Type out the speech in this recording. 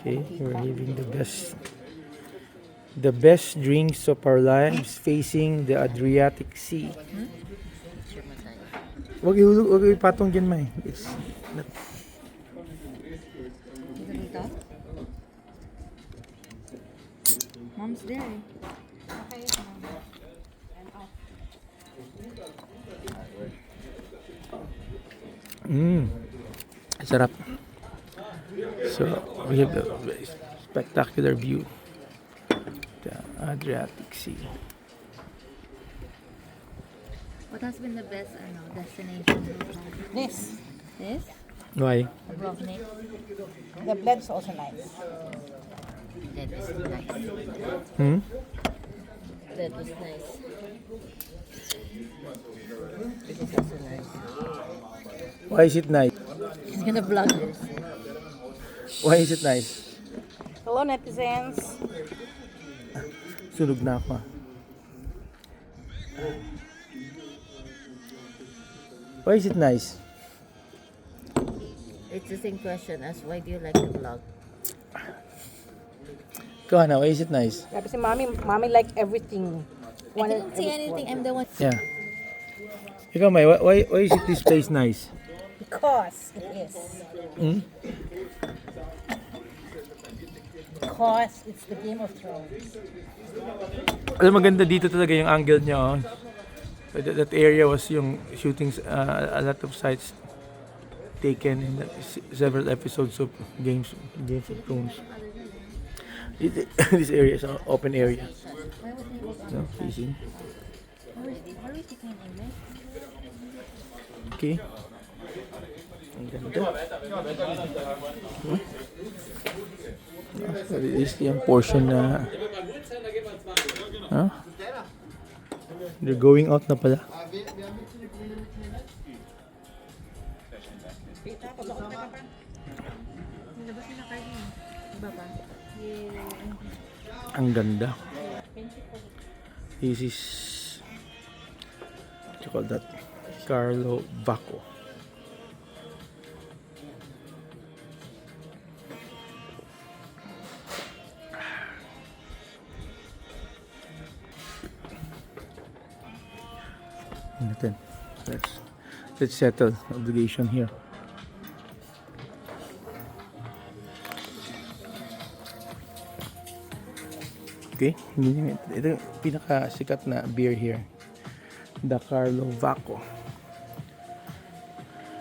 Okay, we're having the best drinks of our lives facing the Adriatic Sea. Wag ipatong dyan, May. It's not... Mom's there. Sarap. So, we have the spectacular view. The Adriatic Sea. What has been the best destination? This. This? Why? Dubrovnik. The blood's also nice. That was nice. That was nice. This is also nice. Why is it nice? He's gonna vlog this. Why is it nice? Hello, netizens. Sunog na ako. Why is it nice? It's the same question as why do you like to vlog? Ikaw, Hana, why is it nice? Sabi si mommy like everything. I didn't see anything. I'm the one. Yeah. Ikaw, May, why is it this place nice? Because it is. Because it's the Game of Thrones. Alam, maganda dito talaga yung angle niya. Oh. That area was yung shootings, a lot of sites taken in several episodes of Games of Thrones. This area is an open area. So, facing. Okay. Ang ganda. So, this is yung portion na... Huh? They're going out na pala. Ang ganda. This is what you call that? Karlovacko. Natin. Let's settle obligation here. Okay, ito yung pinaka sikat na beer here, the Karlovacko.